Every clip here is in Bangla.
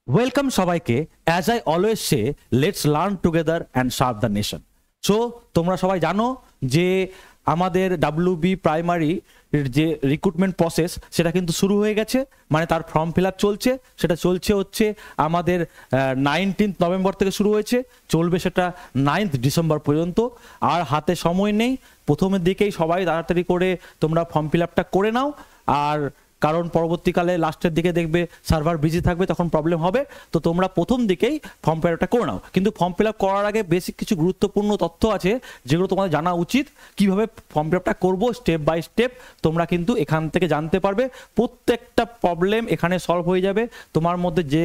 ওয়েলকাম সবাইকে। As I always say, let's learn together and serve the nation. So তোমরা সবাই জানো যে আমাদের ডাব্লিউবি প্রাইমারি যে রিক্রুটমেন্ট প্রসেস সেটা কিন্তু শুরু হয়ে গেছে, মানে তার ফর্ম ফিল আপ চলছে। সেটা চলছে হচ্ছে আমাদের 19 নভেম্বর থেকে শুরু হয়েছে, চলবে সেটা 9 ডিসেম্বর পর্যন্ত। আর হাতে সময় নেই, প্রথমের দিকেই সবাই তাড়াতাড়ি করে তোমরা ফর্ম ফিল আপটা করে নাও। আর কারণ পরবর্তীকালে লাস্টের দিকে দেখবে সার্ভার বিজি থাকবে, তখন প্রবলেম হবে। তো তোমরা প্রথম দিকেই ফর্ম ফিল আপটা করে নাও। কিন্তু ফর্ম ফিল আপ করার আগে বেসিক কিছু গুরুত্বপূর্ণ তথ্য আছে যেগুলো তোমাদের জানা উচিত। কিভাবে ফর্ম ফিল আপটা করবো স্টেপ বাই স্টেপ তোমরা কিন্তু এখান থেকে জানতে পারবে। প্রত্যেকটা প্রবলেম এখানে সলভ হয়ে যাবে। তোমার মধ্যে যে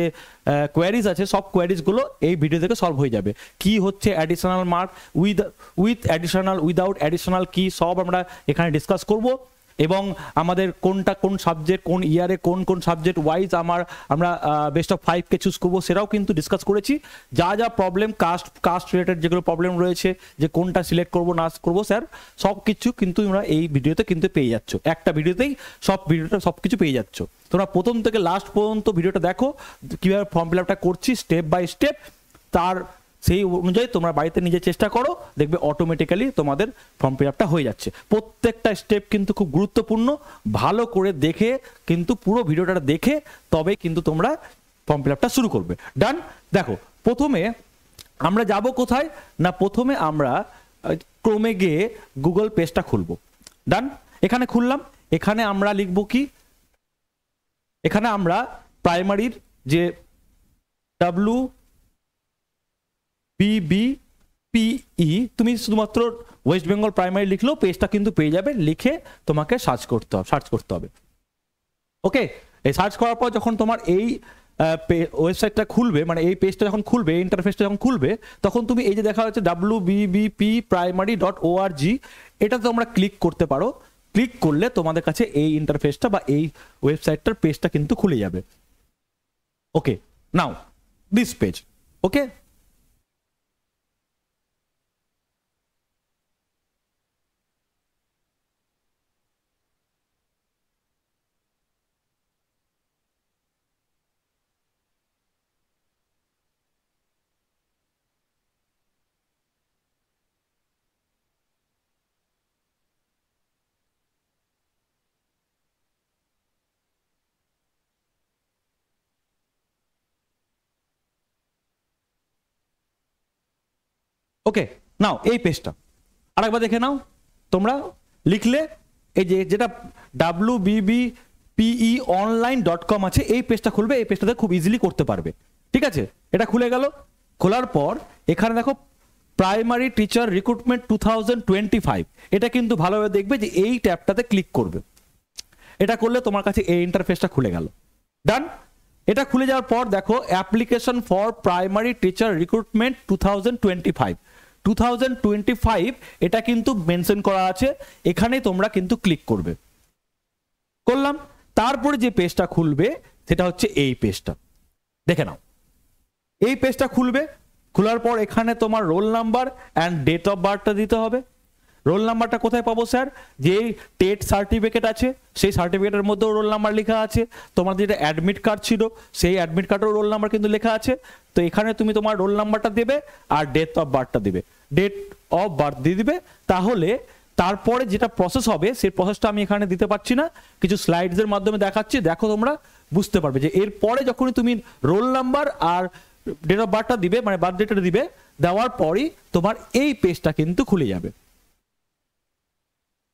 কোয়ারিজ আছে সব কোয়ারিজগুলো এই ভিডিও থেকে সলভ হয়ে যাবে। কি হচ্ছে additional mark, with additional, without additional, কি সব আমরা এখানে ডিসকাস করব। এবং আমাদের কোন সাবজেক্ট কোন ইয়ারে কোন সাবজেক্ট ওয়াইজ আমরা বেস্ট অফ 5কে চুজ করবো সেটাও কিন্তু ডিসকাস করেছি। যা প্রবলেম কাস্ট রিলেটেড যেগুলো প্রবলেম রয়েছে, যে কোনটা সিলেক্ট করবো না করবো স্যার, সব কিছু কিন্তু তোমরা এই ভিডিওতে কিন্তু পেয়ে যাচ্ছ। একটা ভিডিওতেই সব কিছু পেয়ে যাচ্ছ। তোমরা প্রথম থেকে লাস্ট পর্যন্ত ভিডিওটা দেখো, কীভাবে ফর্ম ফিল আপটা করছি স্টেপ বাই স্টেপ। তার সেই অনুযায়ী তোমরা বাড়িতে নিজে চেষ্টা করো, দেখবে অটোমেটিক্যালি তোমাদের ফর্ম ফিল আপটা হয়ে যাচ্ছে। প্রত্যেকটা স্টেপ কিন্তু খুব গুরুত্বপূর্ণ। ভালো করে দেখে কিন্তু পুরো ভিডিওটা দেখে তবে কিন্তু তোমরা ফর্ম ফিল আপটা শুরু করবে। ডান। দেখো, প্রথমে আমরা যাব কোথায় না, প্রথমে আমরা ক্রোমে গিয়ে গুগল পেজটা খুলবো। ডান। এখানে খুললাম। এখানে আমরা লিখব কি, এখানে আমরা প্রাইমারির যে WBPE, তুমি শুধুমাত্র ওয়েস্ট বেঙ্গল প্রাইমারি লিখলেও পেজটা কিন্তু পেয়ে যাবে। লিখে তোমাকে সার্চ করতে হবে। ওকে, এই সার্চ করার পর যখন তোমার এই ওয়েবসাইটটা খুলবে, মানে এই পেজটা যখন খুলবে, ইন্টারফেসটা যখন খুলবে, তখন তুমি এই যে দেখা যাচ্ছে WBBPprimary.org, এটা তোমরা ক্লিক করতে পারো। ক্লিক করলে তোমাদের কাছে এই ইন্টারফেসটা বা এই ওয়েবসাইটটার পেজটা কিন্তু খুলে যাবে। ওকে, নাও দিস পেজ। ওকে, ওকে, নাও এই পেজটা আরেকবার দেখে নাও। তোমরা লিখলে এই যেটা WBBPEonline.com আছে, এই পেজটা খুলবে। এই পেজটাতে খুব ইজিলি করতে পারবে। ঠিক আছে, এটা খুলে গেল। খোলার পর এখানে দেখো প্রাইমারি টিচার রিক্রুটমেন্ট 2025, এটা কিন্তু ভালোভাবে দেখবে যে এই ট্যাবটাতে ক্লিক করবে। এটা করলে তোমার কাছে এই ইন্টারফেসটা খুলে গেল। ডান। এটা খুলে যাওয়ার পর দেখো application for primary teacher recruitment 2025, এটা কিন্তু মেনশন করা আছে। এখানে তোমরা কিন্তু ক্লিক করবে। করলাম। তারপরে যে পেজটা খুলবে সেটা হচ্ছে এই পেজটা। দেখে নাও, এই পেজটা খুলবে। খোলার পর এখানে তোমার roll number and date of বার্থটা দিতে হবে। রোল নাম্বারটা কোথায় পাবো স্যার? যে টেট সার্টিফিকেট আছে সেই সার্টিফিকেটের মধ্যেও রোল নাম্বার লেখা আছে। তোমার যেটা অ্যাডমিট কার্ড ছিল সেই অ্যাডমিট কার্ডেও রোল নাম্বার কিন্তু লেখা আছে। তো এখানে তুমি তোমার রোল নাম্বারটা দেবে আর ডেট অফ বার্থটা দিবে। ডেট অফ বার্থ দিয়ে দিবে। তাহলে তারপরে যেটা প্রসেস হবে সেই প্রসেসটা আমি এখানে দিতে পারছি না, কিছু স্লাইডসের মাধ্যমে দেখাচ্ছি। দেখো, তোমরা বুঝতে পারবে যে এরপরে যখনই তুমি রোল নাম্বার আর ডেট অফ বার্থটা দিবে, মানে বার্থ ডেটটা দিবে, দেওয়ার পরই তোমার এই পেজটা কিন্তু খুলে যাবে।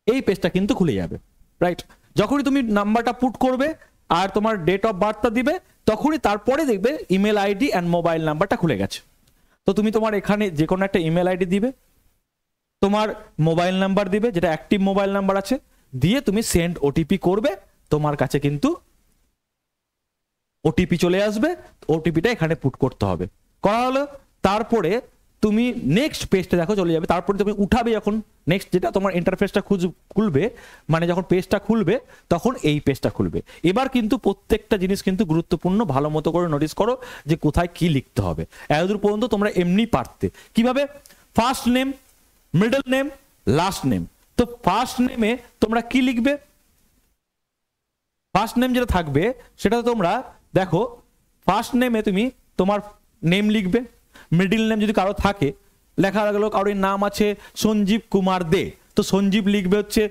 এই পেজটা কিন্তু খুলে যাবে। রাইট। যখনই তুমি নাম্বারটা পুট করবে আর তোমার ডেট অফ বার্থটা দিবে, তখনই তারপরে দেখবে ইমেল আইডি অ্যান্ড মোবাইল নাম্বারটা খুলে গেছে। তো তুমি তোমার এখানে যে কোনো একটা ইমেল আইডি দিবে, তোমার মোবাইল নাম্বার দিবে যেটা অ্যাক্টিভ মোবাইল নাম্বার আছে, দিয়ে তুমি সেন্ড ওটিপি করবে। তোমার কাছে কিন্তু ওটিপি চলে আসবে। ওটিপিটা এখানে পুট করতে হবে। করা হলো। তারপরে তুমি নেক্সট পেজটা দেখো চলে যাবে। তারপরে তুমি উঠাবে যখন নেক্সট যেটা তোমার ইন্টারফেসটা খুলবে, মানে যখন পেজটা খুলবে তখন এই পেজটা খুলবে। এবার কিন্তু প্রত্যেকটা জিনিস কিন্তু গুরুত্বপূর্ণ, ভালো মতো করে নোটিস করো যে কোথায় কি লিখতে হবে। এতদূর পর্যন্ত তোমরা এমনি পারতে। কিভাবে? First name, middle name, last name. তো ফার্স্ট নেমে তোমরা কি লিখবে? ফার্স্ট নেম যেটা থাকবে সেটা তোমরা দেখো ফার্স্ট নেমে তুমি তোমার নেম লিখবে, মিডিল নেম যদি কারো থাকে, লেখা গেলো কারোর নাম আছে সঞ্জীব কুমার দে, তো সঞ্জীব লিখবে হচ্ছে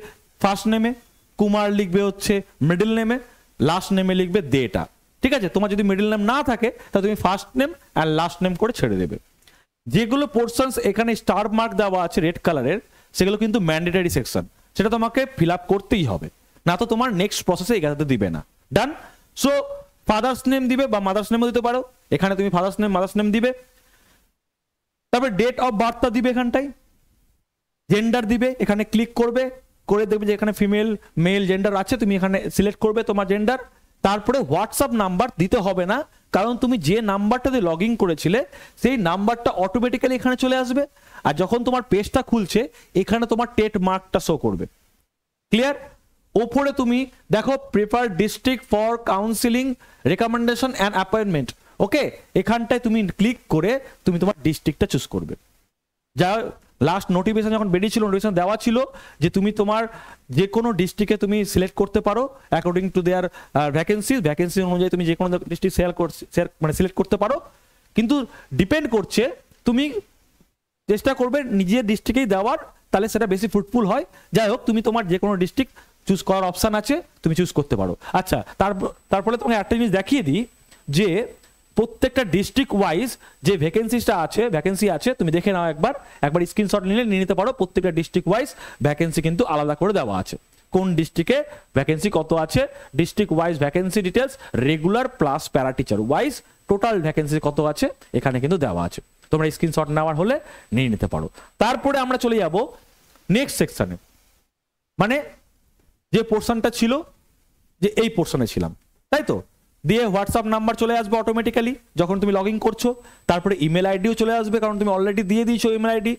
ফার্স্ট নেমে, কুমার লিখবে হচ্ছে মিডিল নেমে, লাস্ট নেমে লিখবে দেটা। ঠিক আছে, তোমার যদি মিডিল নেম না থাকে তাহলে তুমি ফার্স্ট নেম আর লাস্ট নেম করে ছেড়ে দেবে। যেগুলো পোর্শনস এখানে স্টার মার্ক দেওয়া আছে রেড কালারের, সেগুলো কিন্তু ম্যান্ডেটরি সেকশন, সেটা তোমাকে ফিল আপ করতেই হবে, না তো তোমার নেক্সট প্রসেসে এগাতে দিবে না। ডান। সো ফাদার্স নেম দিবে বা মাদার্স নেমও দিতে পারো, এখানে তুমি ফাদার্স নেম মাদার্স নেম দিবে। তারপরে ডেট অফ বার্থটা দিবে এখানটায়, জেন্ডার দিবে, এখানে ক্লিক করবে, করে দেখবে যে এখানে ফিমেল মেল জেন্ডার আছে, তুমি এখানে সিলেক্ট করবে তোমার জেন্ডার। তারপরে হোয়াটসঅ্যাপ নাম্বার দিতে হবে না, কারণ তুমি যে নাম্বারটা দিয়ে লগ ইন করেছিলে সেই নাম্বারটা অটোমেটিক্যালি এখানে চলে আসবে, আর যখন তোমার পেজটা খুলছে এখানে তোমার টেট মার্কটা শো করবে। ক্লিয়ার? ওপরে তুমি দেখো prefer district for counselling recommendation and appointment, okay, এখানটায় তুমি ক্লিক করে তুমি তোমার ডিস্ট্রিক্টটা চুজ করবে। যা লাস্ট নোটিফিকেশন যখন বেরিয়েছিল, নোটিফিকেশন দেওয়া ছিল যে তুমি তোমার যে কোনো ডিস্ট্রিক্টে তুমি সিলেক্ট করতে পারো অ্যাকর্ডিং টু দেয়ার ভ্যাকেন্সি অনুযায়ী তুমি যে কোনো ডিস্ট্রিক্ট মানে সিলেক্ট করতে পারো, কিন্তু ডিপেন্ড করছে তুমি চেষ্টা করবে নিজের ডিস্ট্রিক্টেই দেওয়ার, তাহলে সেটা বেশি ফ্রুটফুল হয়। যাই হোক, তুমি তোমার যে কোনো ডিস্ট্রিক্ট চুজ করার অপশান আছে, তুমি চুজ করতে পারো। আচ্ছা, তারপরে তোমাকে একটা জিনিস দেখিয়ে দিই যে প্রত্যেকটা ডিস্ট্রিক্ট ওয়াইজ যে ভ্যাকেন্সি আছে তুমি দেখে নাও, একবার স্ক্রিনশট নিয়ে নিতে পারো। প্রত্যেকটা ডিস্ট্রিক্ট ওয়াইজ ভ্যাকেন্সি কিন্তু আলাদা করে দেওয়া আছে, কোন ডিস্ট্রিক্টে ভ্যাকেন্সি কত আছে, district wise vacancy details, regular plus para teacher wise total vacancy কত আছে এখানে কিন্তু দেওয়া আছে। তোমরা স্ক্রিনশট নেওয়ার হলে নিয়ে নিতে পারো। তারপরে আমরা চলে যাব নেক্সট সেকশনে, মানে যে পোর্শনটা ছিল যে এই পোর্শনে ছিলাম, তাই তো, দিয়ে হোয়াটসঅ্যাপ নাম্বার চলে আসবে অটোমেটিক্যালি যখন তুমি লগ ইন করছো। তারপরে ইমেল আইডিও চলে আসবে, কারণ তুমি অলরেডি দিয়ে দিয়েছো ইমেল আইডি।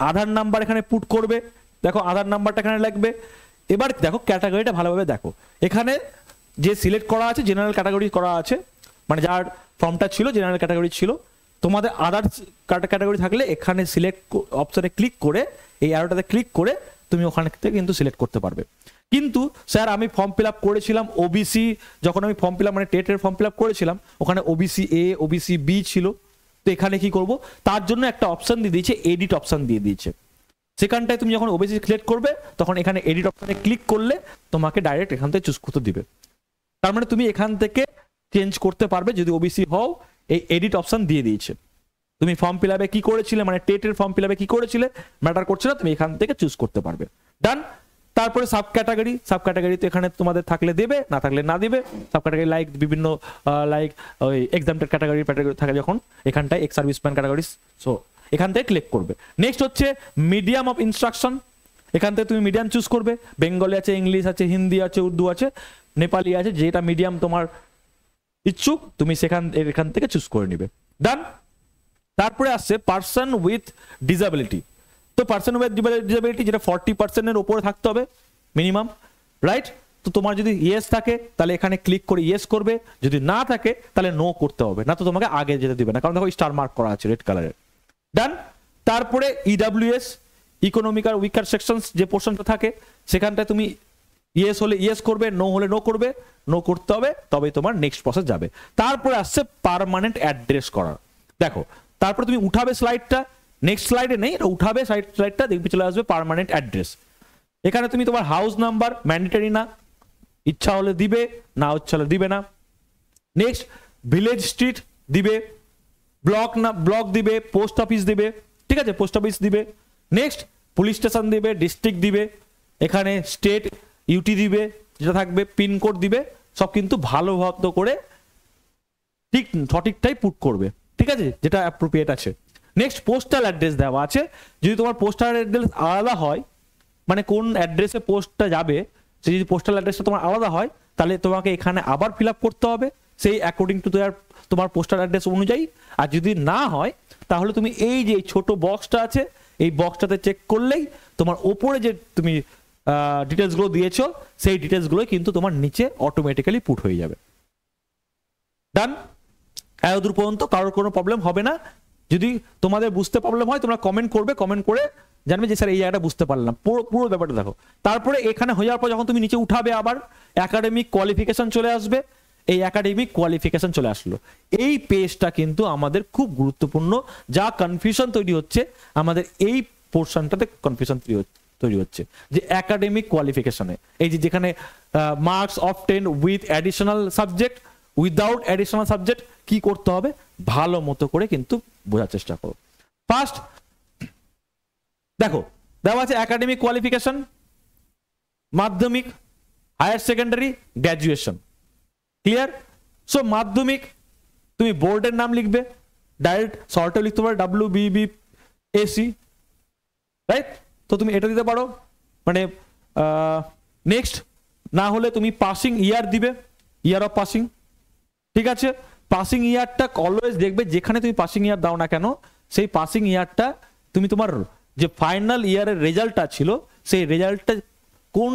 আধার নাম্বার এখানে পুট করবে, দেখো আধার নাম্বারটা এখানে লাগবে। এবার দেখো ক্যাটাগরিটা ভালোভাবে দেখো, এখানে যে সিলেক্ট করা আছে জেনারেল ক্যাটাগরি করা আছে, মানে যার ফর্মটা ছিল জেনারেল ক্যাটাগরি ছিল। তোমাদের আদার ক্যাটাগরি থাকলে এখানে সিলেক্ট অপশনে ক্লিক করে, এই অ্যারোটাতে ক্লিক করে তুমি ওখানে থেকে কিন্তু সিলেক্ট করতে পারবে। কিন্তু স্যার আমি ফর্ম ফিল আপ করেছিলাম ওবিসি, যখন আমি ফর্ম ফিল আপ মানে টেটের ফর্ম ফিল আপ করেছিলাম ওখানে ওবিসি এ ওবিসি বি ছিল, তো এখানে কি করব, তার জন্য একটা অপশন দিয়ে দিয়েছে, এডিট অপশন দিয়ে দিয়েছে। সেখানটায় তুমি যখন ওবিসি সিলেক্ট করবে তখন এখানে এডিট অপশনে ক্লিক করলে তোমাকে ডাইরেক্ট এখান থেকে চুজ করতে দিবে। তার মানে তুমি এখান থেকে চেঞ্জ করতে পারবে যদি ওবিসি হও, এই এডিট অপশন দিয়ে দিয়েছে। তুমি ফর্ম ফিল আপে কি করেছিলে, মানে টেটের ফর্ম ফিল আপে কি করেছিলে ম্যাটার করছে না, তুমি এখান থেকে চুজ করতে পারবে। ডান। তারপরে সাব ক্যাটাগরি তো এখানে তোমাদের থাকলে দেবে, না থাকলে না দেবে। সাব ক্যাটাগরি লাইক বিভিন্ন লাইক ওই এক্সামটেড ক্যাটাগরি থাকে যখন এখানটায় এক্স সার্ভিসম্যান ক্যাটাগরি, সো এখান থেকে ক্লিক করবে। নেক্সট হচ্ছে মিডিয়াম অফ ইনস্ট্রাকশন, এখান থেকে তুমি মিডিয়াম চুজ করবে, বেঙ্গলি আছে, ইংলিশ আছে, হিন্দি আছে, উর্দু আছে, নেপালি আছে, যেটা মিডিয়াম তোমার ইচ্ছুক তুমি এখান থেকে চুজ করে নিবে। ডান। তারপরে আসছে পার্সন উইথ ডিসএবিলিটি, তো পার্সন উইথ ডিসএবিলিটি যেটা 40% ওপরে থাকতে হবে মিনিমাম, রাইট? তো তোমার যদি ইয়েস থাকে তাহলে এখানে ক্লিক করে ইয়েস করবে, যদি না থাকে তাহলে নো করতে হবে, না তো তোমাকে আগে যেতে দিবে না, কারণ দেখো স্টার মার্ক করা আছে রেড কালারের। ডান। তারপরে ইডাব্লিউএস ইকোনমিক আর উইকার সেকশনস যে পোর্শনটা থাকে সেখানটায় তুমি ইয়েস হলে ইয়েস করবে, নো হলে নো করবে, নো করতে হবে, তবেই তোমার নেক্সট প্রসেস যাবে। তারপরে আসছে পার্মানেন্ট অ্যাড্রেস করার, দেখো তারপরে তুমি উঠাবে স্লাইডটা, নেক্সট স্লাইডে নেই, এটা উঠাবে স্লাইডটা, দেখবি চলে আসবে পার্মানেন্ট অ্যাড্রেস। এখানে তুমি তোমার হাউস নাম্বার ম্যান্ডেটরি না, ইচ্ছা হলে দিবে, না ইচ্ছা হলে দিবে না। নেক্সট ভিলেজ স্ট্রিট দিবে, ব্লক দিবে, পোস্ট অফিস দিবে, ঠিক আছে, পোস্ট অফিস দিবে। নেক্সট পুলিশ স্টেশন দিবে, ডিস্ট্রিক্ট দিবে, এখানে স্টেট ইউটি দিবে যেটা থাকবে, পিনকোড দিবে, সব কিন্তু ভালো করে ঠিক সঠিকটাই পুট করবে, ঠিক আছে, যেটা অ্যাপ্রোপ্রিয়েট আছে। নেক্সট পোস্টাল অ্যাড্রেস দেওয়া আছে, যদি তোমার পোস্টাল অ্যাড্রেস আলাদা হয়, মানে কোন অ্যাড্রেসে পোস্টটা যাবে সেই যদি পোস্টাল অ্যাড্রেসটা তোমার আলাদা হয় তাহলে তোমাকে এখানে আবার ফিল আপ করতে হবে সেই অ্যাকর্ডিং টু তোমার পোস্টাল অ্যাড্রেস অনুযায়ী। আর যদি না হয় তাহলে তুমি এই যে ছোট বক্সটা আছে এই বক্সটাতে চেক করলেই তোমার ওপরে যে তুমি ডিটেলসগুলো দিয়েছো সেই ডিটেলসগুলো কিন্তু তোমার নিচে অটোমেটিক্যালি পুট হয়ে যাবে। ডান। এতদূর পর্যন্ত কারোর কোনো প্রবলেম হবে না। যদি তোমাদের বুঝতে প্রবলেম হয় তোমরা কমেন্ট করবে, কমেন্ট করে জানবে যে স্যার এই জায়গাটা বুঝতে পারলাম, পুরো ব্যাপারটা দেখো। তারপরে এখানে হয়ে যাওয়ার পর যখন তুমি নিচে উঠাবে আবার একাডেমিক কোয়ালিফিকেশন চলে আসবে, এই একাডেমিক কোয়ালিফিকেশন চলে আসলো। এই পেজটা কিন্তু আমাদের খুব গুরুত্বপূর্ণ, যা কনফিউশন তৈরি হচ্ছে আমাদের এই পোর্শনটাতে কনফিউশন তৈরি হচ্ছে যে একাডেমিক কোয়ালিফিকেশনে এই যে যেখানে marks obtain with additional subject, without additional subject কি করতে হবে ভালো মতো করে কিন্তু বোঝার চেষ্টা করো। ফার্স্ট দেখো দেওয়া আছে একাডেমিক কোয়ালিফিকেশন, মাধ্যমিক, higher secondary, graduation. Clear? So মাধ্যমিক তুমি বোর্ডের নাম লিখবে, ডাইরেক্ট শর্টেও লিখতে পারো WBBAC, রাইট? তো তুমি এটা দিতে পারো। মানে নেক্সট না হলে তুমি পাসিং ইয়ার দিবে, ইয়ার অফ পাসিং। ঠিক আছে? পাসিং ইয়ারটা অলওয়েজ দেখবে যেখানে তুমি পাসিং ইয়ার দাও না কেন সেই পাসিং ইয়ারটা তুমি তোমার যে ফাইনাল ইয়ারের রেজাল্টটা ছিল সেই রেজাল্টটা কোন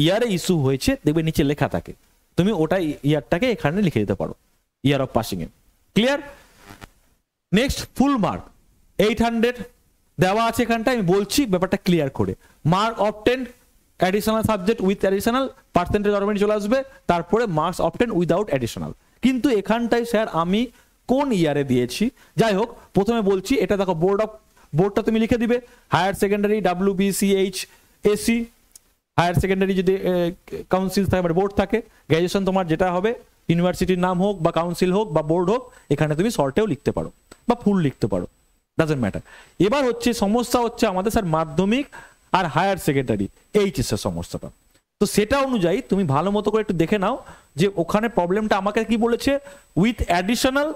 ইয়ারে ইস্যু হয়েছে দেখবে নিচে লেখা থাকে, তুমি ওটা ইয়ারটাকে এখানে লিখে দিতে পারো year of passing A. Clear? Next full mark 800 দেওয়া আছে এখানটা, আমি বলছি ব্যাপারটা ক্লিয়ার করে। Mark obtain additional subject with additional percentage automatic চলে আসবে, তারপরে মার্কস অবটেন উইদাউট অ্যাডিশনাল। কিন্তু এখানটায় স্যার আমি কোন ইয়ারে দিয়েছি, যাই হোক প্রথমে বলছি এটা দেখো বোর্ডটা তুমি লিখে দিবে higher secondary WBCHAC, higher secondary যদি কাউন্সিল থাকে বোর্ড থাকে, গ্র্যাজুয়েশন তোমার যেটা হবে ইউনিভার্সিটির নাম হোক বা কাউন্সিল হোক বা বোর্ড হোক, এখানে তুমি শর্টেও লিখতে পারো বা ফুল লিখতে পারো, ডাজন্ট ম্যাটার। এবার হচ্ছে সমস্যা হচ্ছে আমাদের স্যার মাধ্যমিক আর হায়ার সেকেন্ডারি এইচএস এর সমস্যাটা। তো সেটা অনুযায়ী তুমি ভালো মতো করে একটু দেখে নাও যে ওখানে প্রবলেমটা আমাকে কি বলেছে, উইথ অ্যাডিশনাল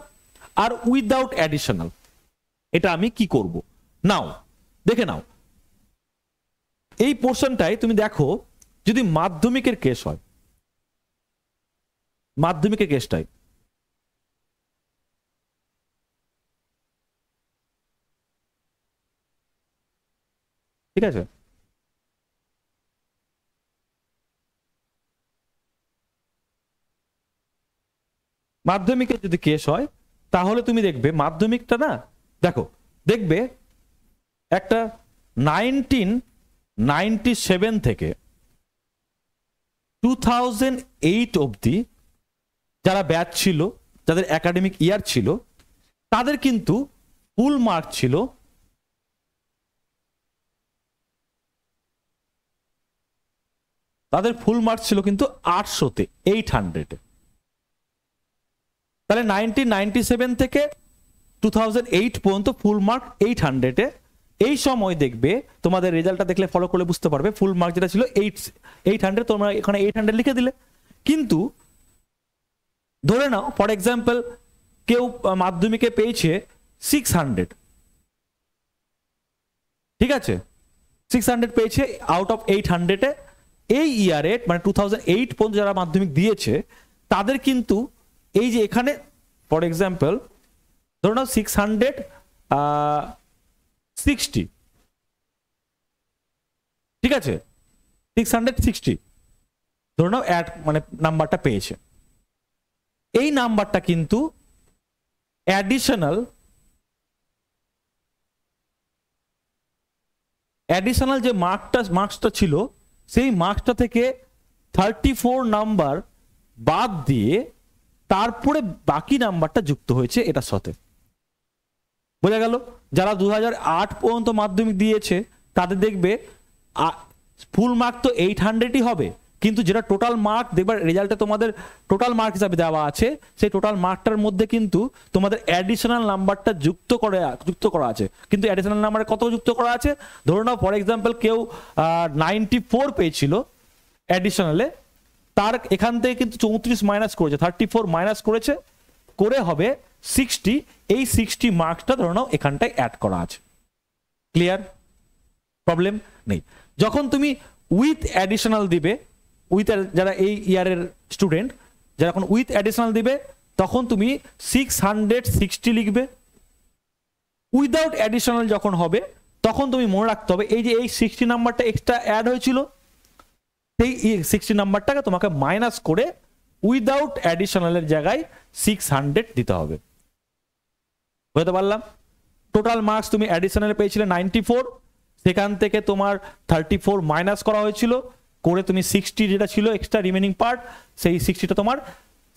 আর উইদাউট অ্যাডিশনাল, এটা আমি কি করব। নাও দেখে নাও এই পোর্শনটাই তুমি দেখো, যদি মাধ্যমিকের কেস হয়, মাধ্যমিকের কেসটাই ঠিক আছে, মাধ্যমিকের যদি কেস হয় তাহলে তুমি দেখবে মাধ্যমিকটা না, দেখো দেখবে একটা 1997 থেকে 2008 অবধি যারা ব্যাচ ছিল, যাদের একাডেমিক ইয়ার ছিল, তাদের কিন্তু ফুল মার্ক ছিল কিন্তু 800-তে 800-এ। তাহলে 1997 থেকে 2008 পর্যন্ত ফুল মার্ক 800-এ। এই সময় দেখবে তোমাদের রেজাল্টটা দেখলে ফলো করলে বুঝতে পারবে ফুল মার্ক যেটা ছিল 800, তোমরা এখানে 800 লিখে দিলে। কিন্তু ধরে নাও ফর এক্সাম্পল কেউ মাধ্যমিকে পেয়েছে 600, ঠিক আছে, 600 পেয়েছে আউট অফ 800-এ। এই ইয়ারে মানে 2008 পর্যন্ত যারা মাধ্যমিক দিয়েছে তাদের কিন্তু এই যে এখানে ফর এক্সাম্পল ধরো নাও 660, ঠিক আছে, 660 ধরো নাও মানে নাম্বারটা পেয়েছে। এই নাম্বারটা কিন্তু অ্যাডিশনাল যে মার্কসটা ছিল সেই মার্কসটা থেকে 34 নাম্বার বাদ দিয়ে তারপরে বাকি নাম্বারটা যুক্ত হয়েছে এটার সাথে। বোঝা গেল? যারা 2008 পর্যন্ত মাধ্যমিক দিয়েছে তাদের দেখবে ফুল মার্ক তো 800-ই হবে, কিন্তু যেটা টোটাল মার্ক দেখবে রেজাল্টে তোমাদের টোটাল মার্ক হিসাবে দেওয়া আছে, সেই টোটাল মার্কটার মধ্যে কিন্তু তোমাদের অ্যাডিশনাল নাম্বারটা যুক্ত করা আছে। কিন্তু অ্যাডিশনাল নাম্বারে কত যুক্ত করা আছে, ধরো নাও ফর এক্সাম্পল কেউ 94 পেয়েছিল অ্যাডিশনালে, তার এখান থেকে কিন্তু 34 মাইনাস করেছে, 34 মাইনাস করেছে, করে হবে 60। এই 60 মার্কসটা ধরো নাও এখানটায় অ্যাড করা আছে। ক্লিয়ার? প্রবলেম নেই। যখন তুমি উইথ অ্যাডিশনাল দিবে, যারা এই ইয়ারের স্টুডেন্ট যারা এখন উইথ অ্যাডিশনাল দিবে তখন তুমি 660 লিখবে। উইদাউট অ্যাডিশনাল যখন হবে তখন তুমি মনে রাখতে হবে এই যে এই 60 নাম্বারটা এক্সট্রা অ্যাড হয়েছিল, সেই 60 নাম্বারটাকে তোমাকে মাইনাস করে উইদাউট অ্যাডিশনালের জায়গায় 600 দিতে হবে। বুঝতে পারলাম? টোটাল মার্কস তুমি অ্যাডিশনাল পেয়েছিলে 94, সেখান থেকে তোমার 34 মাইনাস করা হয়েছিল, করে তুমি 60 যেটা ছিল এক্সট্রা রিমেনিং পার্ট, সেই 60টা তোমার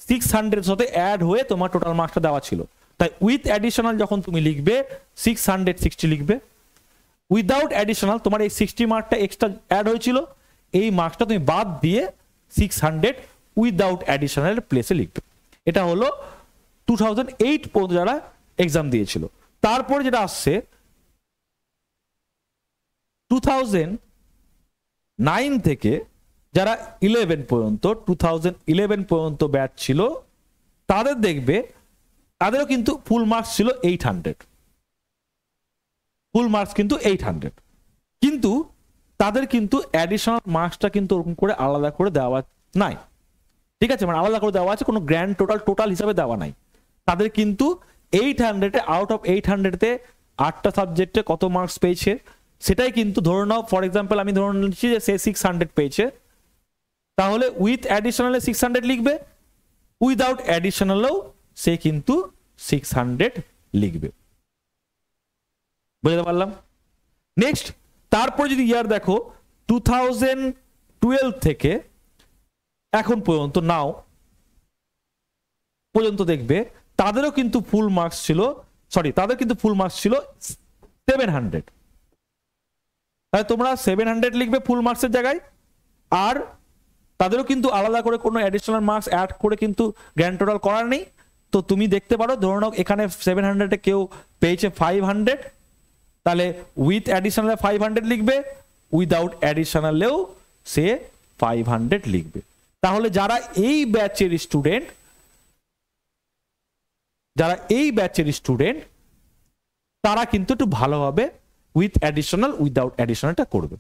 600 সাথে অ্যাড হয়ে তোমার টোটাল মার্কসটা দেওয়া ছিল, তাই উইথ অ্যাডিশনাল যখন তুমি লিখবে 660 লিখবে, উইদাউট অ্যাডিশনাল তোমার এই 60 মার্কটা এক্সট্রা অ্যাড হয়েছিল, এই মার্কসটা তুমি বাদ দিয়ে 600 উইদাউট অ্যাডিশনাল প্লেসে লিখবে। এটা হলো 2008 পর্যন্ত যারা এক্সাম দিয়েছিল। তারপরে যেটা আসছে 2009 থেকে যারা 11 পর্যন্ত 2011 পর্যন্ত ব্যাচ ছিল, তাদের দেখবে তাদেরও কিন্তু ফুল মার্কস ছিল 800, ফুল মার্কস কিন্তু 800, কিন্তু তাদের কিন্তু অ্যাডিশনাল মার্কসটা কিন্তু ওরকম করে আলাদা করে দেওয়া নাই, ঠিক আছে, মানে আলাদা করে দেওয়া আছে, কোনো গ্র্যান্ড টোটাল হিসাবে দেওয়া নাই। তাদের কিন্তু 800 আউট অফ 800 তে 8টা সাবজেক্টে কত মার্কস পেয়েছে সেটাই কিন্তু ধরে নাও, ফর এক্সাম্পল আমি ধরে নিচ্ছি যে সে 600 পেয়েছে, তাহলে উইথ অ্যাডিশনালে 600 লিখবে, উইদাউট অ্যাডিশনালেও সে কিন্তু 600 লিখবে। বুঝতে পারলাম? নেক্সট, তারপর যদি ইয়ার দেখো 2012 থেকে এখন পর্যন্ত নাও পর্যন্ত দেখবে তাদেরও কিন্তু ফুল মার্কস ছিল, তাদের কিন্তু ফুল মার্কস ছিল 700, তাহলে তোমরা 700 লিখবে ফুল মার্কসের জায়গায়, আর তাদেরও কিন্তু আলাদা করে কোনো অ্যাডিশনাল মার্কস অ্যাড করে কিন্তু গ্র্যান্ড টোটাল করার নেই। তো তুমি দেখতে পারো, ধরে নাও এখানে 700 কেউ পেয়েছে 500, তাহলে উইথ অ্যাডিশনালে 500 লিখবে, উইদাউট অ্যাডিশনালেও সে 500 লিখবে। তাহলে যারা এই ব্যাচের স্টুডেন্ট তারা কিন্তু একটু ভালোভাবে উইথ অ্যাডিশনাল উইদাউট অ্যাডিশনালটা করবে।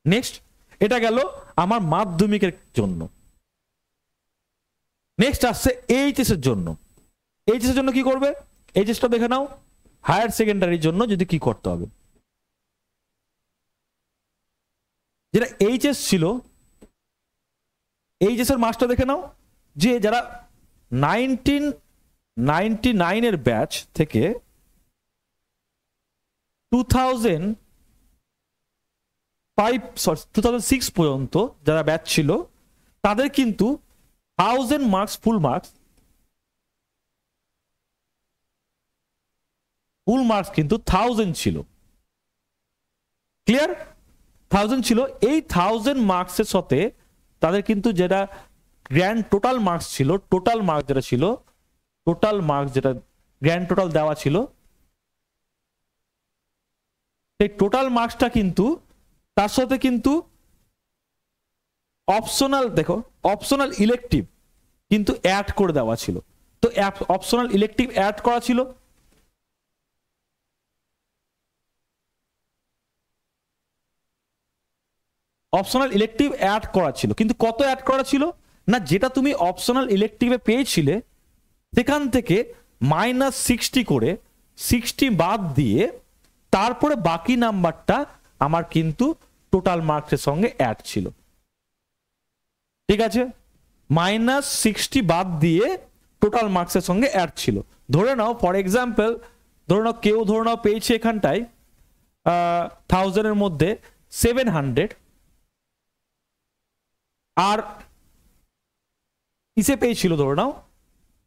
নেক্সট, এটা গেল আমার মাধ্যমিকের জন্য। নেক্সট আসছে এইচএস এর জন্য। এইচএস এর জন্য কি করবে? এইচএসটা দেখে নাও, হায়ার সেকেন্ডারির জন্য যদি কি করতে হবে। যেটা এইচএস ছিল, এইচএস এর মার্কসটা দেখে নাও, যে যারা 1999 এর ব্যাচ থেকে 2006 পর্যন্ত যারা ব্যাচ ছিল, তাদের কিন্তু 1000 মার্কস ফুল মার্কস কিন্তু 1000 ছিল। ক্লিয়ার? 1000 ছিল। এই 1000 মার্কসের সাথে তাদের কিন্তু যেটা গ্র্যান্ড টোটাল মার্কস ছিল, টোটাল মার্কস যেটা গ্র্যান্ড টোটাল দেওয়া ছিল, সেই টোটাল মার্কসটা কিন্তু তার সাথে কিন্তু অপশনাল ইলেকটিভ কিন্তু অ্যাড করে দেওয়া ছিল। তো অপশনাল ইলেকটিভ অ্যাড করা ছিল, কিন্তু কত অ্যাড করা ছিল না, যেটা তুমি অপশনাল ইলেকটিভে পেয়েছিলে সেখান থেকে -60 করে 60 বাদ দিয়ে তারপরে বাকি নাম্বারটা আমার কিন্তু টোটাল মার্কসের সঙ্গে অ্যাড ছিল। ঠিক আছে, -60 বাদ দিয়ে টোটাল মার্কসের সঙ্গে অ্যাড ছিল। ধরে নাও ফর এক্সাম্পল, কেউ পেয়েছে এখানটায় 1000 এর মধ্যে 700, আর ইসে পেয়েছিল ধরে নাও,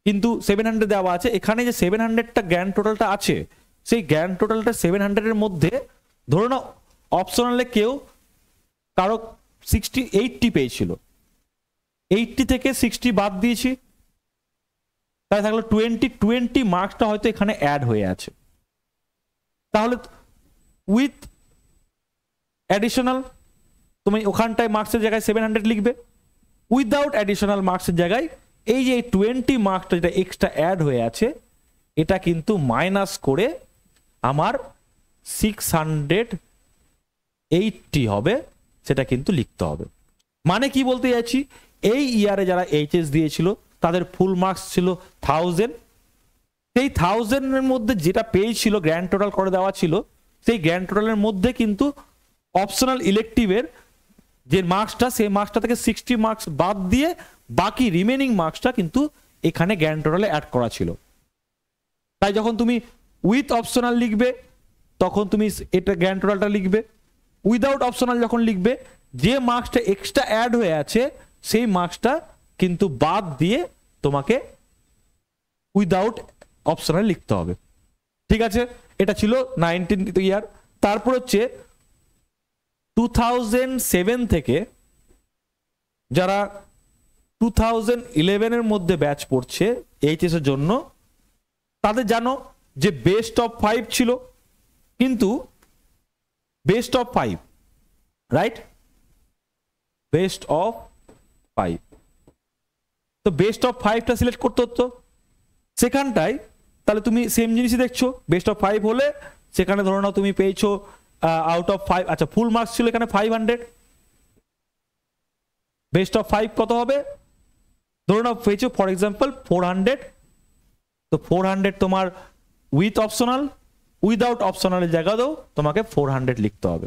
কিন্তু 700 দেওয়া আছে, এখানে যে 700টা গ্র্যান্ড টোটালটা আছে, সেই গ্র্যান্ড টোটালটা 700 এর মধ্যে ধরে নাও অপশনালে কারো 80 পেয়েছিল, 80 থেকে 60 বাদ দিয়েছি, তাই থাকলো 20 মার্কসটা হয়তো এখানে অ্যাড হয়ে আছে। তাহলে উইথ অ্যাডিশনাল তুমি ওখানটায় মার্কসের জায়গায় 700 লিখবে, উইদাউট অ্যাডিশনাল মার্কসের জায়গায় এই যে 20 মার্কসটা যেটা এক্সট্রা অ্যাড হয়ে আছে, এটা কিন্তু মাইনাস করে আমার 680 হবে, সেটা কিন্তু লিখতে হবে। মানে কি বলতে যাচ্ছি, এই ইয়ারে যারা এইচএস দিয়েছিল তাদের ফুল মার্কস ছিল 1000, সেই 1000 এর মধ্যে যেটা পেয়েছিল গ্র্যান্ড টোটাল করে দেওয়া ছিল, সেই গ্র্যান্ড টোটালের মধ্যে কিন্তু অপশনাল ইলেকটিভের যে মার্কসটা, সেই মার্কসটা থেকে 60 মার্কস বাদ দিয়ে বাকি রিমেনিং মার্কসটা কিন্তু এখানে গ্র্যান্ড টোটালে অ্যাড করা ছিল। তাই যখন তুমি উইথ অপশনাল লিখবে তখন তুমি এটা গ্র্যান্ড টোটালটা লিখবে, উইদাউট অপশনাল যখন লিখবে যে মার্কসটা এক্সট্রা অ্যাড হয়ে আছে সেই মার্কসটা কিন্তু বাদ দিয়ে তোমাকে উইদাউট অপশনাল লিখতে হবে। ঠিক আছে, এটা ছিল 19th ইয়ার। তারপর হচ্ছে 2007 থেকে যারা 2011 এর মধ্যে ব্যাচ পড়ছে এইচএস এর জন্য, তাদের জানো যে বেস্ট অফ 5 ছিল, কিন্তু best of 5, right, best of 5, তো বেস্ট অফ 5টা সিলেক্ট করতে হতো সেখানটায়। তাহলে তুমি সেম জিনিসই দেখছো, বেস্ট অফ 5 হলে সেখানে ধরো নাও তুমি পেয়েছো আউট অফ 5, আচ্ছা ফুল মার্কস ছিল এখানে 500, বেস্ট অফ 5 কত হবে, ধরো নাও পেয়েছো ফর এক্সাম্পল 400, তো 400 তোমার উইথ অপশনাল, উইদাউট অপশনালের জায়গাতেও তোমাকে 400 লিখতে হবে।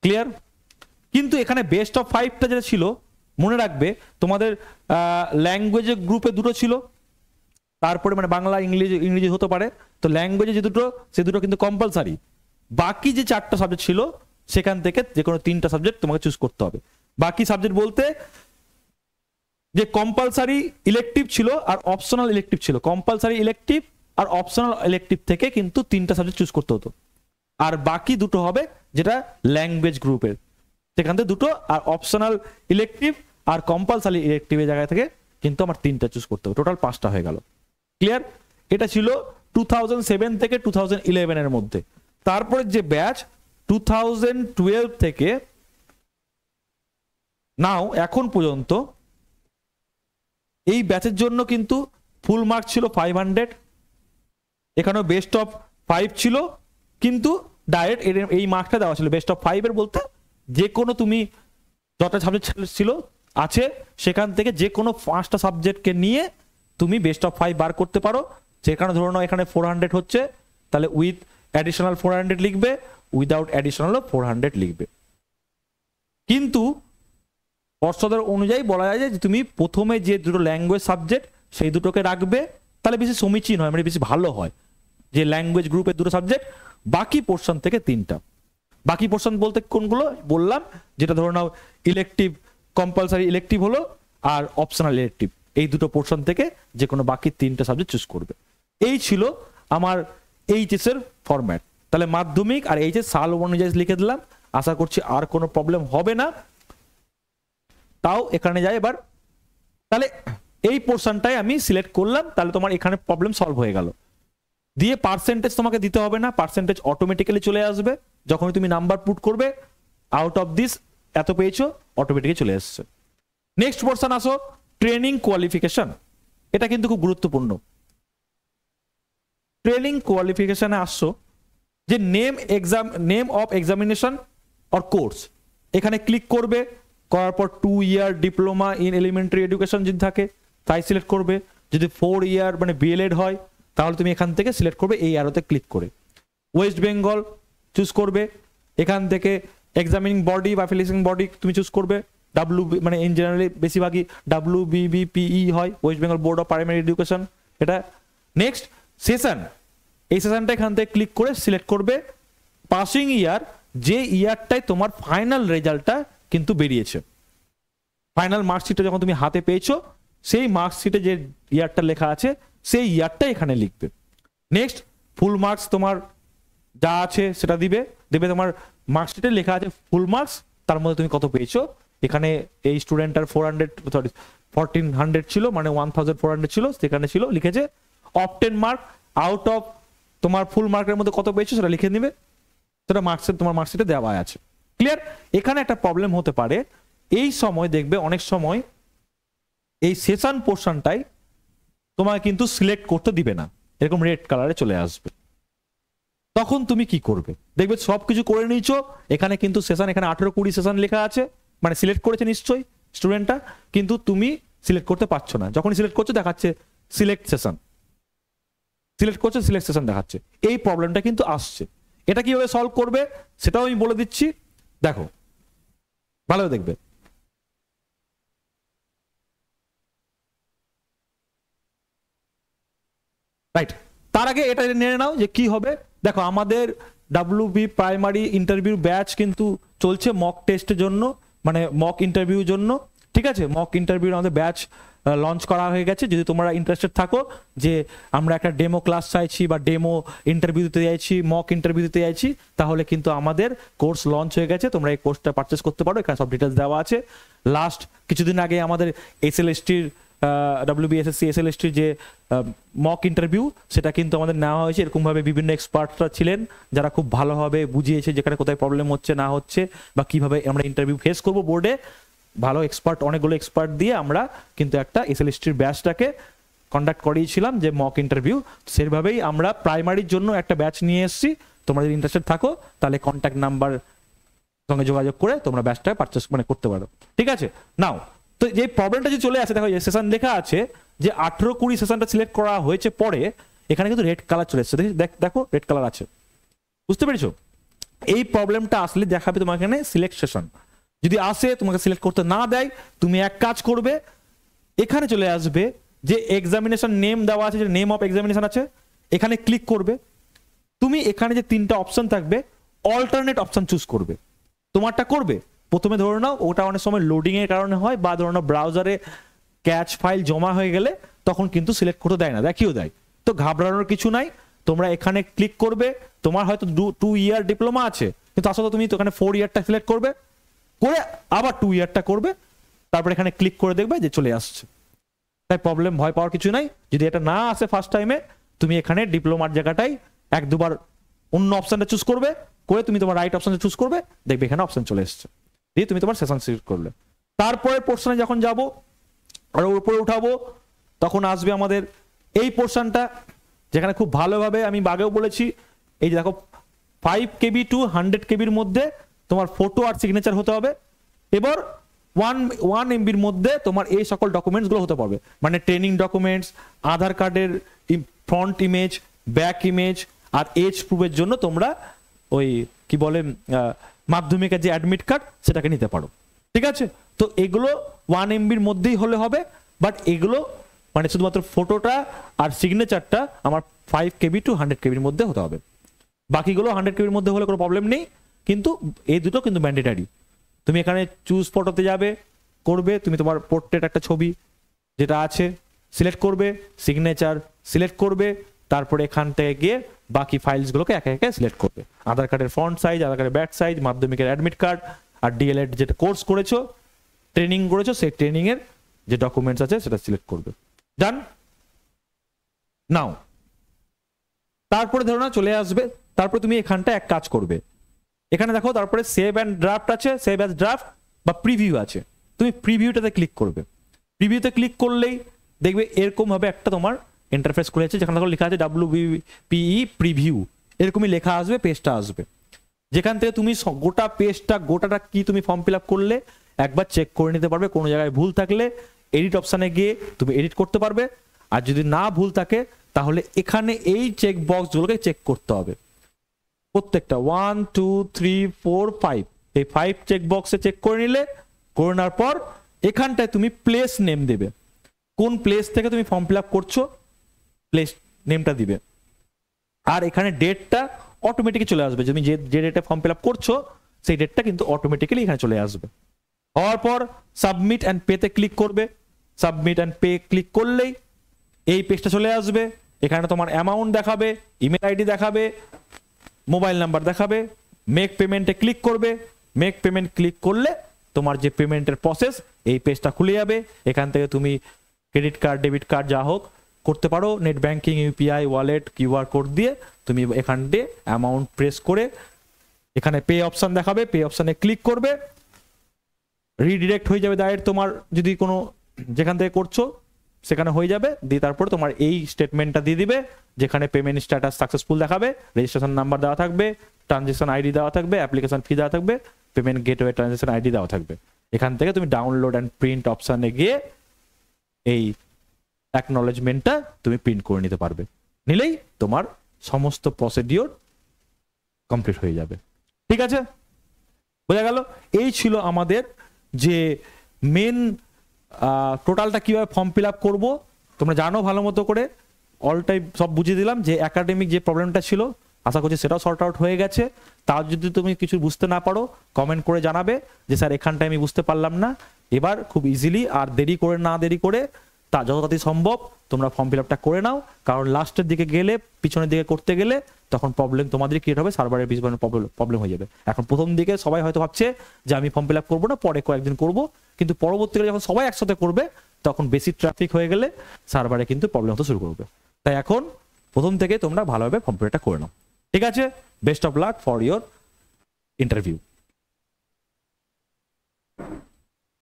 ক্লিয়ার? কিন্তু এখানে বেস্ট অফ 5টা যেটা ছিল, মনে রাখবে তোমাদের ল্যাঙ্গুয়েজের গ্রুপে দুটো ছিল, তারপরে মানে বাংলা ইংরেজি হতে পারে, তো ল্যাঙ্গুয়েজে যে দুটো, সে দুটো কিন্তু কম্পালসারি। বাকি যে 4টা সাবজেক্ট ছিল সেখান থেকে যে কোনো 3টা সাবজেক্ট তোমাকে চুজ করতে হবে। বাকি সাবজেক্ট বলতে যে কম্পালসারি ইলেকটিভ ছিল আর অপশনাল ইলেকটিভ ছিল, কম্পালসারি ইলেকটিভ আর অপশনাল ইলেকটিভ থেকে কিন্তু 3টা সাবজেক্ট চুজ করতে হতো। আর বাকি দুটো হবে যেটা ল্যাঙ্গুয়েজ গ্রুপের, সেখান থেকে দুটো, আর অপশনাল ইলেকটিভ আর কম্পালসারি ইলেকটিভের জায়গা থেকে কিন্তু আমার 3টা চুজ করতে হবে, টোটাল 5টা হয়ে গেল। ক্লিয়ার? এটা ছিল 2007 থেকে 2011 এর মধ্যে। তারপরে যে ব্যাচ 2012 থেকে নাও এখন পর্যন্ত, এই ব্যাচের জন্য কিন্তু ফুল মার্ক ছিল 500, এখানেও বেস্ট অফ 5 ছিল, কিন্তু ডাইরেক্ট এই মার্কটা দেওয়া ছিল বেস্ট অফ 5 এর, বলতে যে কোনো তুমি যতটা সাবজেক্ট ছিল আছে সেখান থেকে যে কোনো 5টা সাবজেক্টকে নিয়ে তুমি বেস্ট অফ 5 বার করতে পারো। যেখানে ধরো নাও এখানে 400 হচ্ছে, তাহলে উইথ অ্যাডিশনাল 400 লিখবে, উইদাউট অ্যাডিশনাল 400 লিখবে। কিন্তু পর্ষদের অনুযায়ী বলা যায় যে তুমি প্রথমে যে দুটো ল্যাঙ্গুয়েজ সাবজেক্ট সেই দুটোকে রাখবে, তাহলে বেশি সমীচীন হয়, মানে বেশি ভালো হয়, যে ল্যাঙ্গুয়েজ গ্রুপের দুটো সাবজেক্ট, বাকি পোর্শন থেকে 3টা। বাকি পোর্শন বলতে কোনগুলো বললাম, যেটা ধরো নাও ইলেকটিভ, কম্পালসারি ইলেকটিভ হলো আর অপশনাল ইলেকটিভ, এই দুটো পোর্শন থেকে যে কোনো বাকি 3টা সাবজেক্ট চুজ করবে। এই ছিল আমার এইচএস এর ফরম্যাট। তাহলে মাধ্যমিক আর এইচএস সাল অনুযায়ী লিখে দিলাম, আশা করছি আর কোনো প্রবলেম হবে না। তাও এখানে যাই এবার, তাহলে এই পোর্শনটাই আমি সিলেক্ট করলাম, তাহলে তোমার এখানে প্রবলেম সলভ হয়ে গেল। দিয়ে পার্সেন্টেজ তোমাকে দিতে হবে না, পার্সেন্টেজ অটোমেটিক্যালি চলে আসবে যখনই তুমি নাম্বার পুট করবে, আউট অফ দিস এত পেয়েছো, অটোমেটিক্যালি চলে আসছে। নেক্সট পোর্শন আসো, ট্রেনিং কোয়ালিফিকেশন। এটা কিন্তু খুব গুরুত্বপূর্ণ। ট্রেনিং কোয়ালিফিকেশনে আসছো যে name of examination or course, এখানে ক্লিক করবে, করার পর 2 year diploma in elementary education যদি থাকে তাই সিলেক্ট করবে, যদি 4 ইয়ার মানে বিএলএড হয় তাহলে তুমি এখান থেকে সিলেক্ট করবে এই অ্যারোতে ক্লিক করে। ওয়েস্ট বেঙ্গল চুজ করবে, এখান থেকে এক্সামিনিং বডি বা অ্যাফিলিয়েটিং বডি তুমি চুজ করবে, মানে ইন জেনারেলি বেশিরভাগই WBBPE হয়, West Bengal board of primary education এটা। নেক্সট সেশন, এই সেশনটা এখান থেকে ক্লিক করে সিলেক্ট করবে পাসিং ইয়ার, যে ইয়ারটাই তোমার ফাইনাল রেজাল্টটা কিন্তু বেরিয়েছে, ফাইনাল মার্কশিটটা যখন তুমি হাতে পেয়েছো সেই মার্কশিটে যে ইয়ারটা লেখা আছে সেই ইয়ারটা এখানে লিখবে। নেক্সট ফুল মার্কস তোমার যা আছে সেটা দিবে তোমার মার্কশিটে লেখা আছে ফুল মার্কস, তার মধ্যে তুমি কত পেয়েছো। এখানে এই স্টুডেন্টটার 1400 ছিল, মানে 1400 ছিল, সেখানে ছিল লিখেছে অবটেন মার্ক আউট অফ তোমার ফুল মার্কের মধ্যে কত পেয়েছো সেটা লিখে নিবে, সেটা মার্কসের তোমার মার্কশিটে দেওয়া আছে। ক্লিয়ার? এখানে একটা প্রবলেম হতে পারে, এই সময় দেখবে অনেক সময় এই সেশন পোর্শনটাই তোমাকে কিন্তু সিলেক্ট করতে দিবে না, এরকম রেড কালারে চলে আসবে। তখন তুমি কি করবে, দেখবে সবকিছু করে নিয়েছো, এখানে কিন্তু সেশন, এখানে 18-20 সেশন লেখা আছে, মানে সিলেক্ট করেছে নিশ্চয়ই স্টুডেন্টটা, কিন্তু তুমি সিলেক্ট করতে পারছো না। যখন সিলেক্ট করছো দেখাচ্ছে সিলেক্ট সেশন, সিলেক্ট করছো সিলেক্ট সেশন দেখাচ্ছে। এই প্রবলেমটা কিন্তু আসছে। এটা কিভাবে সলভ করবে সেটাও আমি বলে দিচ্ছি, দেখো ভালো দেখবে। রাইট, তার আগে এটা নিয়ে নাও যে কি হবে। দেখো আমাদের WB প্রাইমারি ইন্টারভিউ ব্যাচ কিন্তু চলছে মক টেস্টের জন্য, মানে মক ইন্টারভিউর জন্য। ঠিক আছে, মক ইন্টারভিউ আমাদের ব্যাচ লঞ্চ করা হয়ে গেছে। যদি তোমরা ইন্টারেস্টেড থাকো যে আমরা একটা ডেমো ক্লাস চাইছি বা ডেমো ইন্টারভিউ দিতে চাইছি, মক ইন্টারভিউ দিতে চাইছি, তাহলে কিন্তু আমাদের কোর্স লঞ্চ হয়ে গেছে। তোমরা এই কোর্সটা পারচেস করতে পারো, এখানে সব ডিটেলস দেওয়া আছে। লাস্ট কিছুদিন আগে আমাদের এসএলএসটির WBSSC এসএলএসটির যে মক ইন্টারভিউ সেটা কিন্তু আমাদের নেওয়া হয়েছে। এরকমভাবে বিভিন্ন এক্সপার্টরা ছিলেন যারা খুব ভালোভাবে বুঝিয়েছে যেখানে কোথায় প্রবলেম হচ্ছে না হচ্ছে বা কিভাবে আমরা ইন্টারভিউ ফেস করবো বোর্ডে। ভালো এক্সপার্ট, অনেকগুলো এক্সপার্ট দিয়ে আমরা কিন্তু একটা এসএলএসটির ব্যাচটাকে কন্ডাক্ট করিয়েছিলাম যে মক ইন্টারভিউ। সেভাবেই আমরা প্রাইমারির জন্য একটা ব্যাচ নিয়ে এসেছি। তোমরা যদি ইন্টারেস্টেড থাকো তাহলে কন্ট্যাক্ট নাম্বার সঙ্গে যোগাযোগ করে তোমরা ব্যাচটা পারচেস করতে পারো। ঠিক আছে, নাও তো যে প্রবলেমটা যে চলে আসে, দেখো এই সেশন লেখা আছে যে 18-20 সেশনটা সিলেক্ট করা হয়েছে পরে এখানে কিন্তু রেড কালার চলে এসেছে। দেখো রেড কালার আছে, বুঝতে পেরেছো? এই প্রবলেমটা আসলে দেখাবে তোমার এখানে সিলেক্ট সেশন। যদি আসে তোমাকে সিলেক্ট করতে না দেয়, তুমি এক কাজ করবে, এখানে চলে আসবে যে এক্সামিনেশন নেম দেওয়া আছে, যে নেম অফ এক্সামিনেশন আছে, এখানে ক্লিক করবে। তুমি এখানে যে 3টা অপশন থাকবে অল্টারনেট অপশন চুজ করবে। তোমারটা করবে প্রথমে, ধরে নাও ওটা অনেক সময় লোডিং এর কারণে হয় বা ধরে নাও ব্রাউজারে ক্যাচ ফাইল জমা হয়ে গেলে তখন কিন্তু সিলেক্ট করতে দেয় না, দেখিও দেয়। তো ঘাবড়ানোর কিছু নাই, তোমরা এখানে ক্লিক করবে। তোমার হয়তো 2 ইয়ার ডিপ্লোমা আছে, কিন্তু আসলে তুমি তো এখানে 4 ইয়ারটা সিলেক্ট করবে, করে আবার 2 ইয়ারটা করবে, তারপর এখানে ক্লিক করে দেখবে যে চলে আসছে। তাই প্রবলেম ভয় পাওয়ার কিছু নাই। যদি এটা না আসে ফার্স্ট টাইমে, তুমি এখানে ডিপ্লোমার জায়গাটাই 1-2 বার অন্য অপশনটা চুজ করবে, করে তুমি তোমার রাইট অপশনটা চুজ করবে, দেখবে এখানে অপশন চলে এসছে, দিয়ে তুমি তোমার সেশন সিলেক্ট করলে। তারপরে পোর্শনে যখন যাব আর উপরে উঠাবো, তখন আসবে আমাদের এই পোর্শনটা, যেখানে খুব ভালোভাবে আমি আগেও বলেছি, এই যে দেখো 5 KB to 100 KBর মধ্যে তোমার ফটো আর সিগনেচার হতে হবে। এবার 1 MBর মধ্যে তোমার এই সকল ডকুমেন্টসগুলো হতে পারবে, মানে ট্রেনিং ডকুমেন্টস, আধার কার্ডের ফ্রন্ট ইমেজ, ব্যাক ইমেজ, আর এজ প্রুফের জন্য তোমরা ওই কি বলে মাধ্যমিকের যে অ্যাডমিট কার্ড সেটাকে নিতে পারো। ঠিক আছে, তো এগুলো 1 MBর মধ্যেই হলে হবে, বাট এগুলো মানে শুধুমাত্র ফটোটা আর সিগনেচারটা আমার 5 KB to 100 KBর মধ্যে হতে হবে। বাকিগুলো 100 KBর মধ্যে হলে কোনো প্রবলেম নেই, কিন্তু এই দুটো কিন্তু ম্যান্ডেটারি। তুমি এখানে চুজ ফটোতে যাবে, করবে, তুমি তোমার পোর্ট্রেট একটা ছবি যেটা আছে সিলেক্ট করবে, সিগনেচার সিলেক্ট করবে, তারপরে এখান থেকে গিয়ে বাকি ফাইলসগুলোকে একে একে সিলেক্ট করবে। আধার কার্ডের ফ্রন্ট সাইজ, আধার কার্ডের ব্যাক সাইজ, মাধ্যমিকের অ্যাডমিট কার্ড, আর ডিএলএড যেটা কোর্স করেছো, ট্রেনিং করেছো, সেই ট্রেনিং এর যে ডকুমেন্টস আছে সেটা সিলেক্ট করবে। ডান। নাও তারপরে ধরো না চলে আসবে, তারপরে তুমি এখানটা এক কাজ করবে, এখানে দেখো তারপরে সেভ অ্যান্ড ড্রাফট আছে, সেভ অ্যাজ ড্রাফট বা প্রিভিউ আছে, তুমি প্রিভিউটাতে ক্লিক করবে। প্রিভিউতে ক্লিক করলেই দেখবে এরকম ভাবে একটা তোমার ইন্টারফেস খুলে যাচ্ছে, যেখানে লেখা আছে WBPE প্রিভিউ, এরকমই লেখা আসবে, পেজটা আসবে, যেখান থেকে তুমি গোটা পেজটা গোটাটা কি তুমি ফর্ম ফিল আপ করলে একবার চেক করে নিতে পারবে। কোনো জায়গায় ভুল থাকলে এডিট অপশানে গিয়ে তুমি এডিট করতে পারবে, আর যদি না ভুল থাকে তাহলে এখানে এই চেক বক্সগুলোকে চেক করতে হবে প্রত্যেকটা 1 2 3 4 5, এই 5 চেক বক্সে চেক করে নিলে, করে নেওয়ার পর এখানটায় তুমি প্লেস নেম দেবে, কোন প্লেস থেকে তুমি ফর্ম ফিল আপ করছো প্লেস নেমটা দিবে, আর এখানে ডেটটা অটোমেটিক চলে আসবে, তুমি যে ডেটে ফর্ম ফিল আপ করছো সেই ডেটটা কিন্তু অটোমেটিক্যালি এখানে চলে আসবে। হওয়ার পর সাবমিট অ্যান্ড পেতে ক্লিক করবে, সাবমিট অ্যান্ড পে ক্লিক করলেই এই পেজটা চলে আসবে। এখানে তোমার অ্যামাউন্ট দেখাবে, ইমেল আইডি দেখাবে, মোবাইল নাম্বার দেখাবে, মেক পেমেন্টে ক্লিক করবে, মেক পেমেন্ট ক্লিক করলে তোমার যে পেমেন্টের প্রসেস এই পেজটা খুলে যাবে। এখান থেকে তুমি ক্রেডিট কার্ড, ডেবিট কার্ড যা হোক করতে পারো, net banking, UPI, wallet, QR code দিয়ে তুমি এখান দিয়ে অ্যামাউন্ট প্রেস করে এখানে পে অপশন দেখাবে, পে অপশনে ক্লিক করবে, রিডিরেক্ট হয়ে যাবে ডাইরেক্ট তোমার যদি কোনো যেখান থেকে করছো সেখানে হয়ে যাবে, দিয়ে তারপরে তোমার এই স্টেটমেন্টটা দিয়ে দিবে, যেখানে পেমেন্ট স্ট্যাটাস সাকসেসফুল দেখাবে, রেজিস্ট্রেশন নাম্বার দেওয়া থাকবে, ট্রানজেকশন আইডি দেওয়া থাকবে, অ্যাপ্লিকেশন ফি দেওয়া থাকবে, পেমেন্ট গেটওয়ে ট্রানজেকশন আইডি দেওয়া থাকবে। এখান থেকে তুমি ডাউনলোড অ্যান্ড প্রিন্ট অপশনে গিয়ে এই অ্যাকনলেজমেন্টটা তুমি প্রিন্ট করে নিতে পারবে, নিলেই তোমার সমস্ত প্রসিডিওর কমপ্লিট হয়ে যাবে। ঠিক আছে, বোঝা গেল? এই ছিল আমাদের যে মেন টোটালটা কিভাবে ফর্ম ফিল আপ করবো, তোমরা জানো ভালো মতো করে, অল টাইম সব বুঝিয়ে দিলাম। যে একাডেমিক যে প্রবলেমটা ছিল আশা করছি সেটাও সর্ট আউট হয়ে গেছে। তার যদি তুমি কিছু বুঝতে না পারো কমেন্ট করে জানাবে যে স্যার এখানটায় আমি বুঝতে পারলাম না, এবার খুব ইজিলি আর দেরি করে তা যত তাড়াতাড়ি সম্ভব তোমরা ফর্ম ফিল আপটা করে নাও, কারণ লাস্টের দিকে গেলে পিছনের দিকে করতে গেলে তখন প্রবলেম তোমাদের ক্রিয়েট হবে, সার্ভারের পিছনে প্রবলেম হয়ে যাবে। এখন প্রথম দিকে সবাই হয়তো ভাবছে যে আমি ফর্ম ফিল আপ করবো না, পরে কয়েকদিন করবো, কিন্তু পরবর্তীকালে যখন সবাই একসাথে করবে তখন বেশি ট্রাফিক হয়ে গেলে সার্ভারে কিন্তু প্রবলেম হতে শুরু করবে। তাই এখন প্রথম থেকে তোমরা ভালোভাবে ফর্ম ফিল আপটা করে নাও। ঠিক আছে, best of luck for your interview.